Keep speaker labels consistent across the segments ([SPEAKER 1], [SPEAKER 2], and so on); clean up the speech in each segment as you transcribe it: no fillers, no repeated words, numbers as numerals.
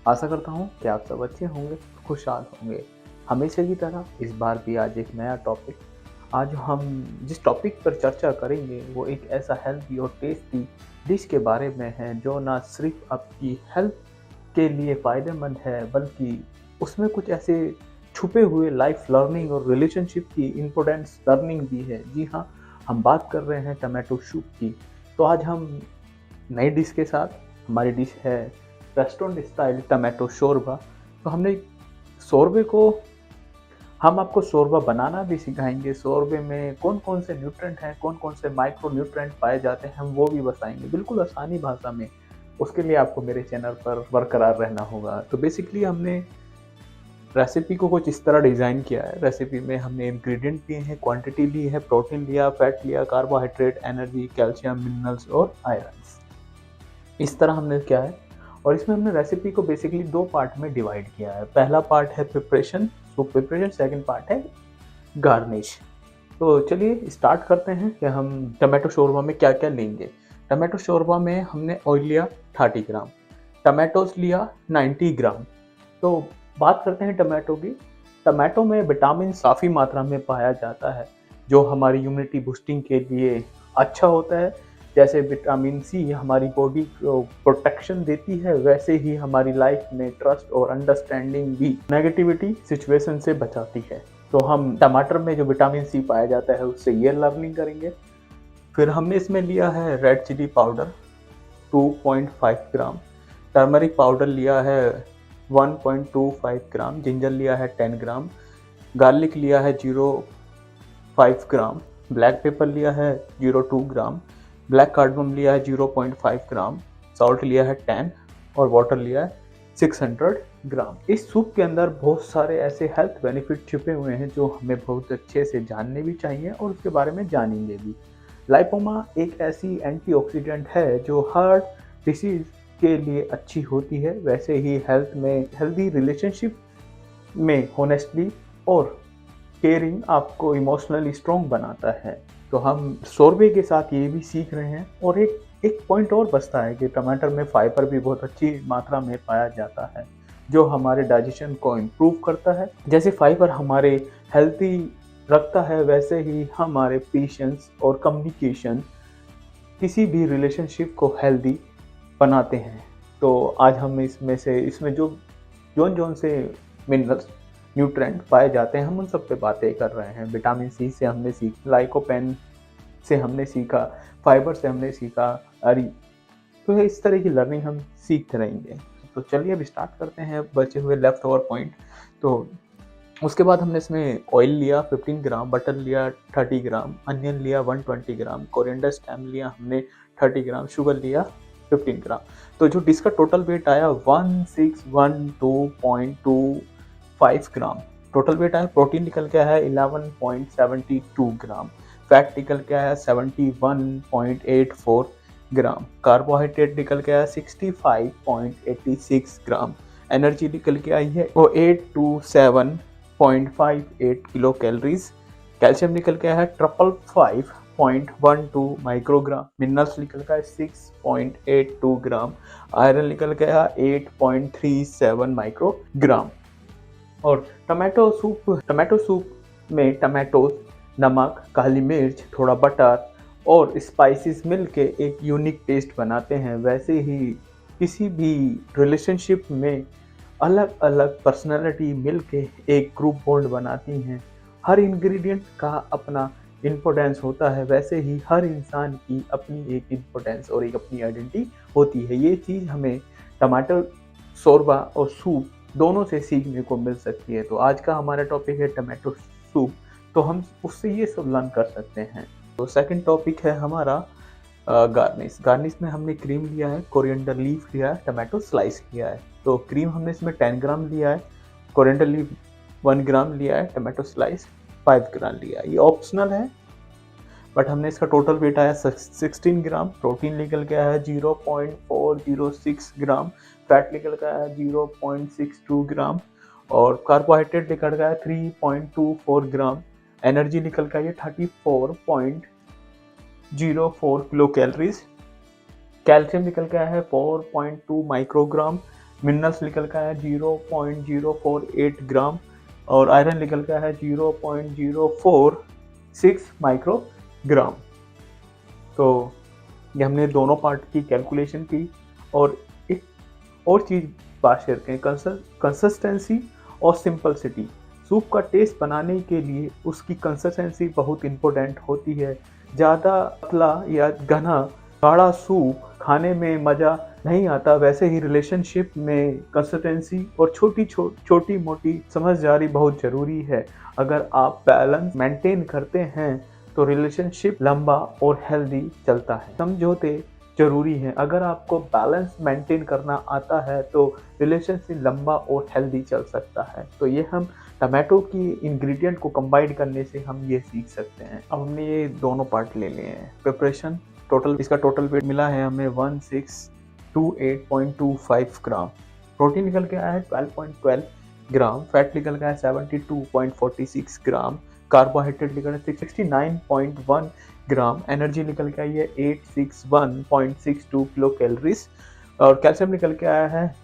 [SPEAKER 1] आशा करता हूँ कि आप सब अच्छे होंगे, खुशहाल होंगे। हमेशा की तरह इस बार भी आज एक नया टॉपिक। आज हम जिस टॉपिक पर चर्चा करेंगे वो एक ऐसा हेल्दी और टेस्टी डिश के बारे में है जो ना सिर्फ आपकी हेल्थ के लिए फ़ायदेमंद है बल्कि उसमें कुछ ऐसे छुपे हुए लाइफ लर्निंग और रिलेशनशिप की इम्पोर्टेंस लर्निंग भी है। जी हाँ, हम बात कर रहे हैं टमाटो सूप की। तो आज हम नई डिश के साथ, हमारी डिश है रेस्टोरेंट स्टाइल टमाटो शोरबा। तो हमने शोरबे को हम आपको शोरबा बनाना भी सिखाएंगे। शोरबे में कौन कौन से न्यूट्रेंट हैं, कौन कौन से माइक्रो न्यूट्रेंट पाए जाते हैं, हम वो भी बताएंगे बिल्कुल आसानी भाषा में। उसके लिए आपको मेरे चैनल पर बरकरार रहना होगा। तो बेसिकली हमने रेसिपी को कुछ इस तरह डिज़ाइन किया है। रेसिपी में हमने इंग्रेडिएंट लिए हैं, क्वांटिटी ली है, प्रोटीन लिया, फैट लिया, कार्बोहाइड्रेट, एनर्जी, कैल्शियम, मिनरल्स और आयरन्स। इस तरह हमने किया है। और इसमें हमने रेसिपी को बेसिकली 2 पार्ट में डिवाइड किया है। पहला पार्ट है preparation, soup preparation, second part है गार्निश। तो चलिए स्टार्ट करते हैं कि हम टमाटो शोरबा में क्या-क्या लेंगे। टमाटो शोरबा में हमने ऑयल लिया 30 ग्राम, टमाटोज़ लिया 90 ग्राम। तो बात करते हैं टमाटो की। टमाटो में विटामिन काफ़ी मात्रा में पाया जाता है, जो हमारी इम्यूनिटी बूस्टिंग के लिए अच्छा होता है। जैसे विटामिन सी हमारी बॉडी को प्रोटेक्शन देती है, वैसे ही हमारी लाइफ में ट्रस्ट और अंडरस्टैंडिंग भी नेगेटिविटी सिचुएशन से बचाती है। तो हम टमाटर में जो विटामिन सी पाया जाता है उससे ये लर्निंग करेंगे। फिर हमने इसमें लिया है रेड चिली पाउडर 2.5 ग्राम, टर्मरिक पाउडर लिया है 1.25 ग्राम, जिंजर लिया है 10 ग्राम, गार्लिक लिया है 0.5 ग्राम, ब्लैक पेपर लिया है 0.2 ग्राम, ब्लैक कार्डमम लिया है 0.5 ग्राम, सॉल्ट लिया है 10 और वाटर लिया है 600 ग्राम। इस सूप के अंदर बहुत सारे ऐसे हेल्थ बेनिफिट छुपे हुए हैं जो हमें बहुत अच्छे से जानने भी चाहिए और उसके बारे में जानेंगे भी। लाइपोमा एक ऐसी एंटीऑक्सीडेंट है जो हार्ट डिसीज के लिए अच्छी होती है, वैसे ही हेल्थ में हेल्दी रिलेशनशिप में होनेस्टली और केयरिंग आपको इमोशनली स्ट्रॉन्ग बनाता है। तो हम शोरबे के साथ ये भी सीख रहे हैं। और एक एक पॉइंट और बचता है कि टमाटर में फाइबर भी बहुत अच्छी मात्रा में पाया जाता है, जो हमारे डाइजेशन को इम्प्रूव करता है। जैसे फाइबर हमारे हेल्थी रखता है, वैसे ही हमारे पेशेंस और कम्युनिकेशन किसी भी रिलेशनशिप को हेल्दी बनाते हैं। तो आज हम इसमें जो जौन-जौन से मिनरल्स, न्यूट्रिएंट पाए जाते हैं, हम उन सब पे बातें कर रहे हैं। विटामिन सी से हमने सीखा, लाइकोपेन से हमने सीखा, फाइबर से हमने सीखा, तो इस तरह की लर्निंग हम सीखते रहेंगे। तो चलिए अब स्टार्ट करते हैं बचे हुए लेफ्ट ओवर पॉइंट। तो उसके बाद हमने इसमें ऑयल लिया 15 ग्राम, बटर लिया 30 ग्राम, अनियन लिया 120 ग्राम, कोरिएंडर स्टेम लिया हमने 30 ग्राम, शुगर लिया 15 ग्राम। तो जो डिश का टोटल वेट आया 1612.25 ग्राम टोटल वेट आया। प्रोटीन निकल के आया 11.72 ग्राम, फैट निकल के आया 71.84 ग्राम, कार्बोहाइड्रेट निकल के आया 65.86 ग्राम, एनर्जी निकल के आई है वो 827.58 किलो कैलोरीज, कैल्शियम निकल के आया है 555.12 माइक्रोग्राम, मिनरल्स निकल के आया 6.82 ग्राम, आयरन निकल के आया 8.37 माइक्रोग्राम। और टमाटो सूप में टमाटोज, नमक, काली मिर्च, थोड़ा बटर और स्पाइसेस मिलके एक यूनिक टेस्ट बनाते हैं। वैसे ही किसी भी रिलेशनशिप में अलग अलग पर्सनैलिटी मिलके एक ग्रुप बॉन्ड बनाती हैं। हर इंग्रेडिएंट का अपना इम्पोर्टेंस होता है, वैसे ही हर इंसान की अपनी एक इम्पोर्टेंस और एक अपनी आइडेंटिटी होती है। ये चीज़ हमें टमाटर शोरबा और सूप दोनों से सीखने को मिल सकती है। तो आज का हमारा टॉपिक है टमाटो सूप, तो हम उससे ये सब लर्न कर सकते हैं। तो सेकंड टॉपिक है हमारा गार्निश। गार्निश में हमने क्रीम लिया है, कोरिएंडर लीफ लिया है, टमाटो स्लाइस लिया है। तो क्रीम हमने इसमें 10 ग्राम लिया है, कोरिएंडर लीफ 1 ग्राम लिया है, टमाटो स्लाइस 5 ग्राम लिया है। ये ऑप्शनल है, बट हमने इसका टोटल वेट आया 16 ग्राम। प्रोटीन निकल के आया 0.406 ग्राम, फैट निकल के आया 0.62 ग्राम और कार्बोहाइड्रेट निकल गया 3.24 ग्राम, एनर्जी निकल के आई 34.04 किलो कैलोरीज, कैल्शियम निकल के आया है 4.2 माइक्रोग्राम, मिनरल्स निकल का है 0.048 ग्राम और आयरन निकल का है 0.046 माइक्रोग्राम। तो ये हमने दोनों पार्ट की कैलकुलेशन की। और एक और चीज़ बात शेयर करें, कंसिस्टेंसी और सिंपलिसिटी। सूप का टेस्ट बनाने के लिए उसकी कंसिस्टेंसी बहुत इम्पोर्टेंट होती है। ज़्यादा पतला या घना गाढ़ा सूप खाने में मज़ा नहीं आता, वैसे ही रिलेशनशिप में कंसिस्टेंसी और छोटी मोटी समझदारी बहुत ज़रूरी है। अगर आप बैलेंस मेंटेन करते हैं तो रिलेशनशिप लंबा और हेल्दी चलता है। समझौते ज़रूरी हैं। अगर आपको बैलेंस मेंटेन करना आता है तो रिलेशनशिप लंबा और हेल्दी चल सकता है। तो ये हम टमाटो की इंग्रेडिएंट को कंबाइन करने से हम ये सीख सकते हैं। अब हमने ये दोनों पार्ट ले लिए हैं। प्रिपरेशन टोटल, इसका टोटल वेट मिला है हमें 1628.25 ग्राम। प्रोटीन निकल के आया है 12.12 ग्राम। फैट निकल के आया 72.46 ग्राम। कार्बोहाइड्रेट निकल है 69.1 ग्राम। एनर्जी निकल के आई है 861.62 किलो कैलोरीज। और कैल्शियम निकल के आया है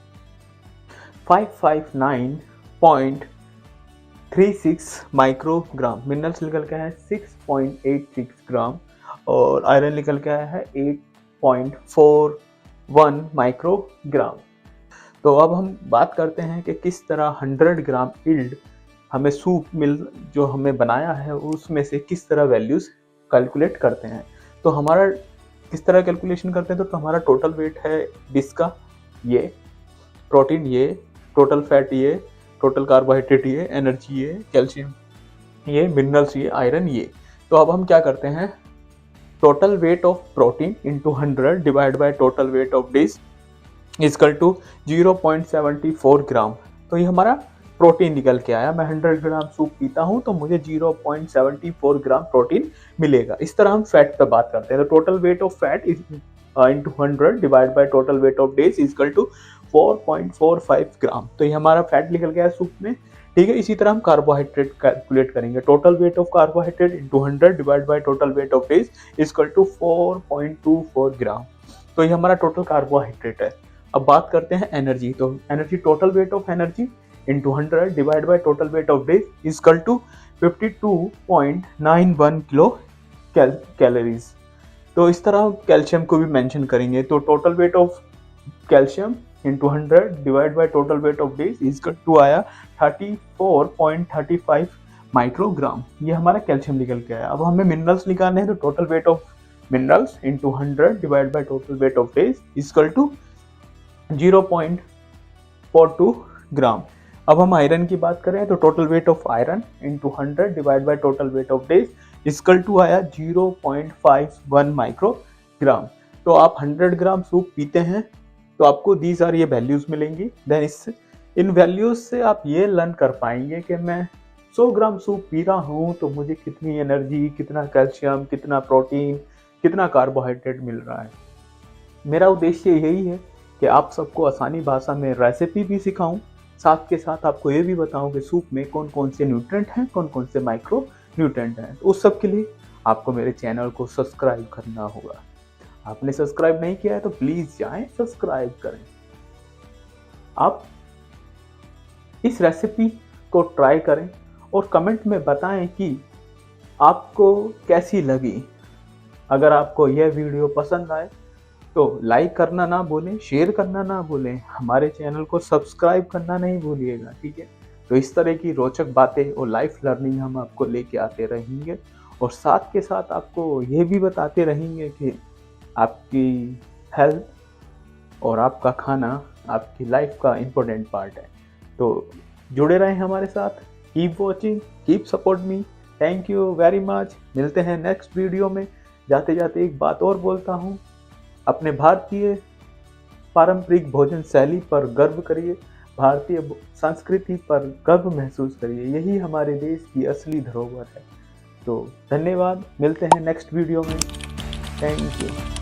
[SPEAKER 1] 559.36 माइक्रोग्राम। मिनरल्स निकल के आया है 6.86 ग्राम और आयरन निकल के आया है 8.41 माइक्रोग्राम। तो अब हम बात करते हैं कि किस तरह 100 ग्राम यील्ड हमें सूप मिल जो हमें बनाया है उसमें से किस तरह वैल्यूज़ कैलकुलेट करते हैं। तो हमारा किस तरह कैलकुलेशन करते हैं, तो हमारा टोटल वेट है डिश का ये, प्रोटीन ये, टोटल फैट ये, टोटल कार्बोहाइड्रेट ये, एनर्जी ये, कैल्शियम ये, मिनरल्स ये, आयरन ये। तो अब हम क्या करते हैं, total weight of protein into 100 divide by total weight of dish equal to 0.74 gram. तो ये हमारा प्रोटीन निकल के आया। मैं 100 ग्राम सूप पीता हूँ तो मुझे 0.74 ग्राम प्रोटीन मिलेगा। इस तरह हम फैट पर बात करते हैं। तो total weight of fat into 100 divide by total weight of dish equal to 4.45 gram. तो ये हमारा फैट निकल गया सूप में, ठीक है। इसी तरह हम कार्बोहाइड्रेट कैलकुलेट करेंगे। Total weight of carbohydrate into 100 divide by total weight of dish equal to 4.24 gram. तो ये हमारा टोटल कार्बोहाइड्रेट है। अब बात करते हैं एनर्जी। तो energy, total weight of energy into 100 divide by total weight of dish equal to 52.91 kilo calories. तो इस तरह कैल्शियम को भी मेंशन करेंगे। तो total weight of calcium into 100 divide by total weight of dish equal to आया 34.35 microgram. ये हमारा कैल्शियम निकल के आया। अब हमें मिनरल्स निकालने हैं। तो total weight of minerals into 100 divide by total weight of dish equal to 0.42 gram. अब हम आयरन की बात करें तो total weight of iron into 100 divide by total weight of dish equal to आया 0.51 माइक्रोग्राम। तो आप 100 ग्राम सूप पीते हैं तो आपको दी सारी ये वैल्यूज मिलेंगी। देन इससे इन वैल्यूज से आप ये लर्न कर पाएंगे कि मैं 100 ग्राम सूप पी रहा हूँ तो मुझे कितनी एनर्जी, कितना कैल्शियम, कितना प्रोटीन, कितना कार्बोहाइड्रेट मिल रहा है। मेरा उद्देश्य यही है कि आप सबको आसानी भाषा में रेसिपी भी सिखाऊं, साथ के साथ आपको ये भी बताऊं कि सूप में कौन कौन से न्यूट्रिएंट हैं, कौन कौन से माइक्रो न्यूट्रिएंट हैं। तो उस सब के लिए आपको मेरे चैनल को सब्सक्राइब करना होगा। आपने सब्सक्राइब नहीं किया है तो प्लीज़ जाएं सब्सक्राइब करें। आप इस रेसिपी को ट्राई करें और कमेंट में बताएं कि आपको कैसी लगी। अगर आपको यह वीडियो पसंद आए तो लाइक करना ना भूलें, शेयर करना ना भूलें, हमारे चैनल को सब्सक्राइब करना नहीं भूलिएगा, ठीक है। तो इस तरह की रोचक बातें और लाइफ लर्निंग हम आपको लेके आते रहेंगे और साथ के साथ आपको ये भी बताते रहेंगे कि आपकी हेल्थ और आपका खाना आपकी लाइफ का इम्पोर्टेंट पार्ट है। तो जुड़े रहें हमारे साथ। Keep watching, keep support me. Thank you very much. मिलते हैं नेक्स्ट वीडियो में। जाते जाते एक बात और बोलता हूँ, अपने भारतीय पारंपरिक भोजन शैली पर गर्व करिए, भारतीय संस्कृति पर गर्व महसूस करिए। यही हमारे देश की असली धरोहर है। तो धन्यवाद। मिलते हैं नेक्स्ट वीडियो में। Thank you.